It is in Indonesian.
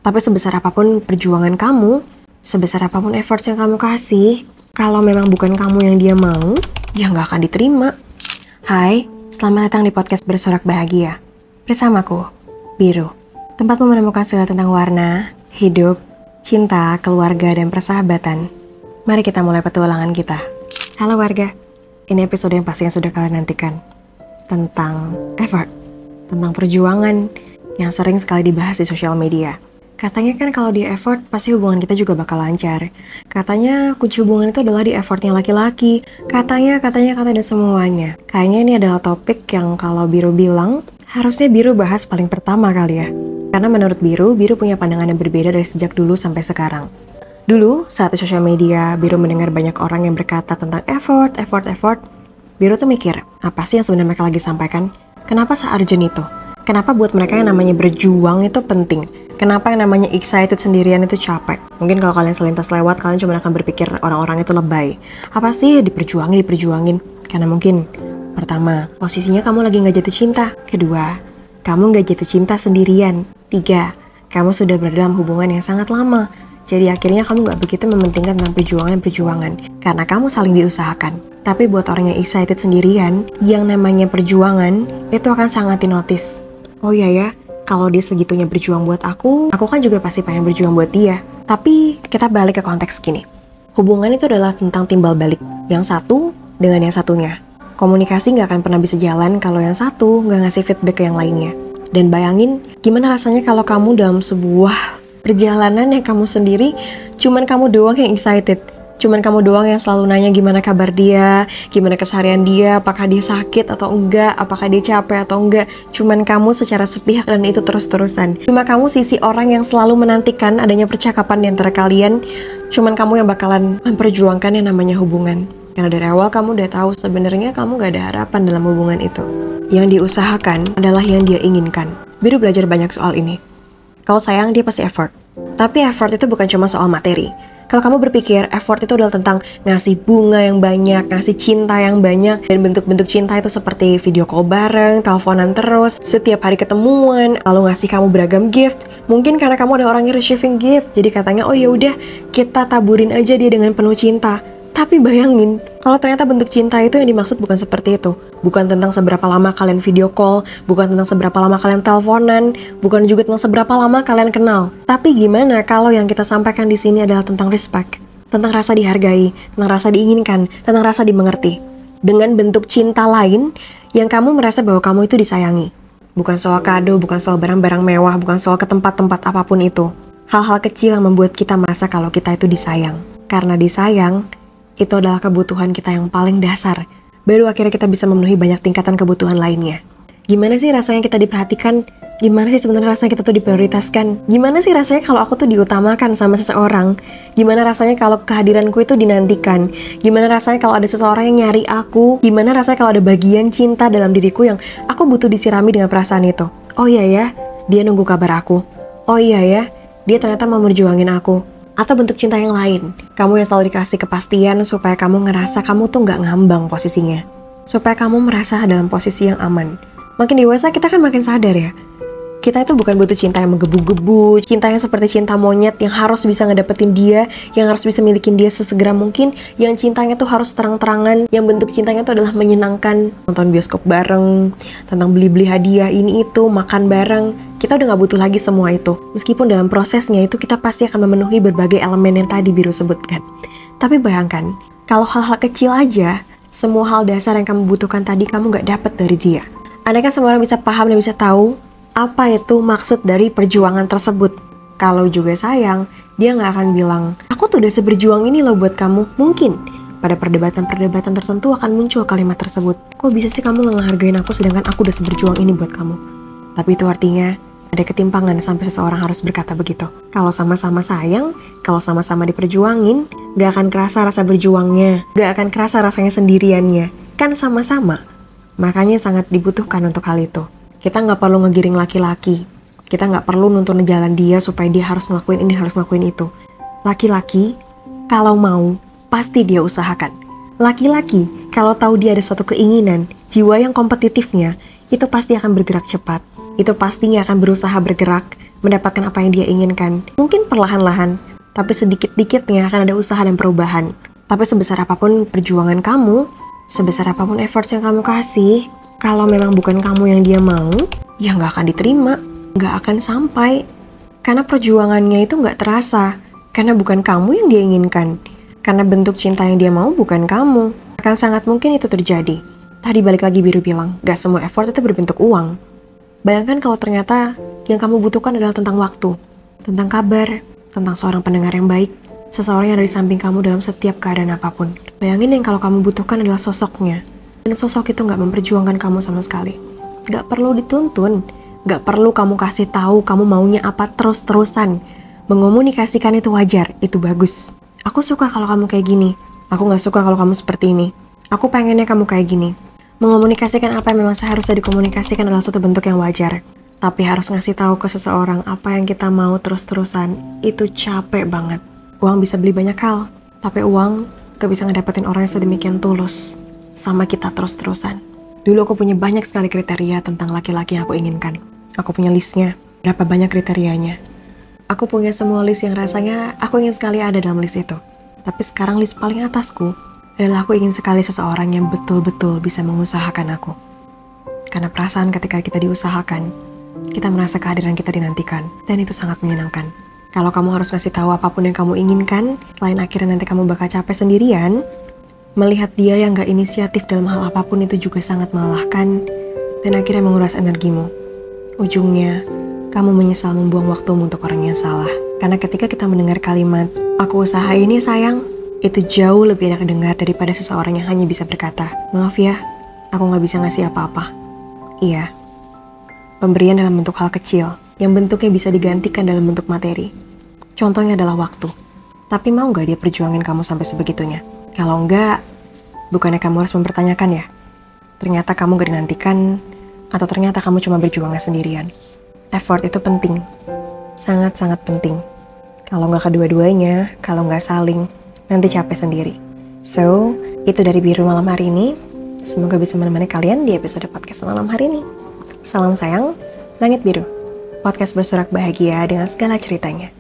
Tapi sebesar apapun perjuangan kamu, sebesar apapun effort yang kamu kasih, kalau memang bukan kamu yang dia mau, ya nggak akan diterima. Hai, selamat datang di podcast Bersorak Bahagia. Bersamaku, Biru. Tempatmu menemukan segala tentang warna, hidup, cinta, keluarga, dan persahabatan. Mari kita mulai petualangan kita. Halo warga, ini episode yang pastinya sudah kalian nantikan. Tentang effort, tentang perjuangan yang sering sekali dibahas di sosial media. Katanya kan kalau di effort pasti hubungan kita juga bakal lancar. Katanya kunci hubungan itu adalah di effortnya laki-laki. Katanya dan semuanya. Kayaknya ini adalah topik yang kalau Biru bilang harusnya Biru bahas paling pertama kali ya. Karena menurut Biru punya pandangan yang berbeda dari sejak dulu sampai sekarang. Dulu saat di sosial media Biru mendengar banyak orang yang berkata tentang effort. Biru tuh mikir, apa sih yang sebenarnya mereka lagi sampaikan? Kenapa se-urgent itu? Kenapa buat mereka yang namanya berjuang itu penting? Kenapa yang namanya excited sendirian itu capek? Mungkin kalau kalian selintas lewat, kalian cuma akan berpikir orang-orang itu lebay. Apa sih diperjuangin? Karena mungkin, pertama, posisinya kamu lagi gak jatuh cinta. Kedua, kamu gak jatuh cinta sendirian. Tiga, kamu sudah berada dalam hubungan yang sangat lama. Jadi akhirnya kamu gak begitu mementingkan tentang perjuangan. Karena kamu saling diusahakan. Tapi buat orang yang excited sendirian, yang namanya perjuangan, itu akan sangat dinotis. Oh iya ya, kalau dia segitunya berjuang buat aku kan juga pasti pengen berjuang buat dia. Tapi kita balik ke konteks gini. Hubungan itu adalah tentang timbal balik. Yang satu dengan yang satunya. Komunikasi gak akan pernah bisa jalan kalau yang satu gak ngasih feedback ke yang lainnya. Dan bayangin, gimana rasanya kalau kamu dalam sebuah perjalanan yang kamu sendiri, cuman kamu doang yang excited. Cuman kamu doang yang selalu nanya gimana kabar dia, gimana keseharian dia, apakah dia sakit atau enggak, apakah dia capek atau enggak. Cuman kamu secara sepihak dan itu terus-terusan. Cuma kamu sisi orang yang selalu menantikan adanya percakapan di antara kalian. Cuman kamu yang bakalan memperjuangkan yang namanya hubungan. Karena dari awal kamu udah tahu sebenarnya kamu gak ada harapan dalam hubungan itu. Yang diusahakan adalah yang dia inginkan. Biru belajar banyak soal ini. Kalau sayang dia pasti effort. Tapi effort itu bukan cuma soal materi. Kalau kamu berpikir effort itu adalah tentang ngasih bunga yang banyak, ngasih cinta yang banyak, dan bentuk-bentuk cinta itu seperti video call bareng, teleponan terus, setiap hari ketemuan, lalu ngasih kamu beragam gift. Mungkin karena kamu ada orang yang receiving gift, jadi katanya oh ya udah kita taburin aja dia dengan penuh cinta. Tapi bayangin, kalau ternyata bentuk cinta itu yang dimaksud bukan seperti itu. Bukan tentang seberapa lama kalian video call, bukan tentang seberapa lama kalian teleponan, bukan juga tentang seberapa lama kalian kenal. Tapi gimana kalau yang kita sampaikan di sini adalah tentang respect, tentang rasa dihargai, tentang rasa diinginkan, tentang rasa dimengerti. Dengan bentuk cinta lain yang kamu merasa bahwa kamu itu disayangi. Bukan soal kado, bukan soal barang-barang mewah, bukan soal ke tempat-tempat apapun itu. Hal-hal kecil yang membuat kita merasa kalau kita itu disayang. Karena disayang, itu adalah kebutuhan kita yang paling dasar. Baru akhirnya kita bisa memenuhi banyak tingkatan kebutuhan lainnya. Gimana sih rasanya kita diperhatikan? Gimana sih sebenarnya rasanya kita tuh diprioritaskan? Gimana sih rasanya kalau aku tuh diutamakan sama seseorang? Gimana rasanya kalau kehadiranku itu dinantikan? Gimana rasanya kalau ada seseorang yang nyari aku? Gimana rasanya kalau ada bagian cinta dalam diriku yang aku butuh disirami dengan perasaan itu? Oh iya ya, dia nunggu kabar aku. Oh iya ya, dia ternyata mau merjuangin aku. Atau bentuk cinta yang lain. Kamu yang selalu dikasih kepastian supaya kamu ngerasa kamu tuh gak ngambang posisinya. Supaya kamu merasa dalam posisi yang aman. Makin dewasa kita kan makin sadar ya. Kita itu bukan butuh cinta yang menggebu-gebu, cinta yang seperti cinta monyet yang harus bisa ngedapetin dia, yang harus bisa milikin dia sesegera mungkin, yang cintanya tuh harus terang-terangan, yang bentuk cintanya tuh adalah menyenangkan. Nonton bioskop bareng, tentang beli-beli hadiah ini itu, makan bareng. Kita udah gak butuh lagi semua itu. Meskipun dalam prosesnya itu kita pasti akan memenuhi berbagai elemen yang tadi Biru sebutkan. Tapi bayangkan, kalau hal-hal kecil aja, semua hal dasar yang kamu butuhkan tadi kamu gak dapet dari dia. Andaikan semua orang bisa paham dan bisa tahu apa itu maksud dari perjuangan tersebut. Kalau juga sayang, dia gak akan bilang, aku tuh udah seberjuang ini loh buat kamu. Mungkin pada perdebatan-perdebatan tertentu akan muncul kalimat tersebut. Kok bisa sih kamu gak ngehargain aku sedangkan aku udah seberjuang ini buat kamu? Tapi itu artinya ada ketimpangan sampai seseorang harus berkata begitu. Kalau sama-sama sayang, kalau sama-sama diperjuangin, gak akan kerasa rasa berjuangnya, gak akan kerasa rasanya sendiriannya. Kan sama-sama. Makanya sangat dibutuhkan untuk hal itu. Kita gak perlu ngegiring laki-laki. Kita gak perlu nuntun jalan dia supaya dia harus ngelakuin ini, harus ngelakuin itu. Laki-laki, kalau mau, pasti dia usahakan. Laki-laki, kalau tahu dia ada suatu keinginan, jiwa yang kompetitifnya, itu pasti akan bergerak cepat. Itu pastinya akan berusaha bergerak, mendapatkan apa yang dia inginkan. Mungkin perlahan-lahan, tapi sedikit-dikitnya akan ada usaha dan perubahan. Tapi sebesar apapun perjuangan kamu, sebesar apapun effort yang kamu kasih, kalau memang bukan kamu yang dia mau, ya nggak akan diterima, nggak akan sampai. Karena perjuangannya itu nggak terasa, karena bukan kamu yang dia inginkan. Karena bentuk cinta yang dia mau bukan kamu. Akan sangat mungkin itu terjadi. Tadi balik lagi Biru bilang, gak semua effort itu berbentuk uang. Bayangkan kalau ternyata yang kamu butuhkan adalah tentang waktu, tentang kabar, tentang seorang pendengar yang baik, seseorang yang ada di samping kamu dalam setiap keadaan apapun. Bayangin yang kalau kamu butuhkan adalah sosoknya, dan sosok itu gak memperjuangkan kamu sama sekali. Gak perlu dituntun, gak perlu kamu kasih tahu kamu maunya apa terus-terusan. Mengomunikasikan itu wajar, itu bagus. Aku suka kalau kamu kayak gini, aku gak suka kalau kamu seperti ini. Aku pengennya kamu kayak gini. Mengomunikasikan apa yang memang seharusnya dikomunikasikan adalah suatu bentuk yang wajar. Tapi harus ngasih tahu ke seseorang apa yang kita mau terus-terusan, itu capek banget. Uang bisa beli banyak hal, tapi uang gak bisa ngedapetin orang yang sedemikian tulus sama kita terus-terusan. Dulu aku punya banyak sekali kriteria tentang laki-laki yang aku inginkan. Aku punya listnya, berapa banyak kriterianya. Aku punya semua list yang rasanya aku ingin sekali ada dalam list itu. Tapi sekarang list paling atasku adalah aku ingin sekali seseorang yang betul-betul bisa mengusahakan aku. Karena perasaan ketika kita diusahakan, kita merasa kehadiran kita dinantikan. Dan itu sangat menyenangkan. Kalau kamu harus ngasih tahu apapun yang kamu inginkan, selain akhirnya nanti kamu bakal capek sendirian, melihat dia yang gak inisiatif dalam hal apapun itu juga sangat melelahkan, dan akhirnya menguras energimu. Ujungnya, kamu menyesal membuang waktumu untuk orang yang salah. Karena ketika kita mendengar kalimat, aku usahain ya sayang, itu jauh lebih enak dengar daripada seseorang yang hanya bisa berkata, maaf ya, aku gak bisa ngasih apa-apa. Iya, pemberian dalam bentuk hal kecil, yang bentuknya bisa digantikan dalam bentuk materi. Contohnya adalah waktu. Tapi mau gak dia perjuangin kamu sampai sebegitunya? Kalau enggak, bukannya kamu harus mempertanyakan ya? Ternyata kamu gak dinantikan, atau ternyata kamu cuma berjuangnya sendirian. Effort itu penting, sangat-sangat penting. Kalau nggak kedua-duanya, kalau nggak saling, nanti capek sendiri. So, itu dari Biru malam hari ini. Semoga bisa menemani kalian di episode podcast malam hari ini. Salam sayang, Langit Biru. Podcast bersorak bahagia dengan segala ceritanya.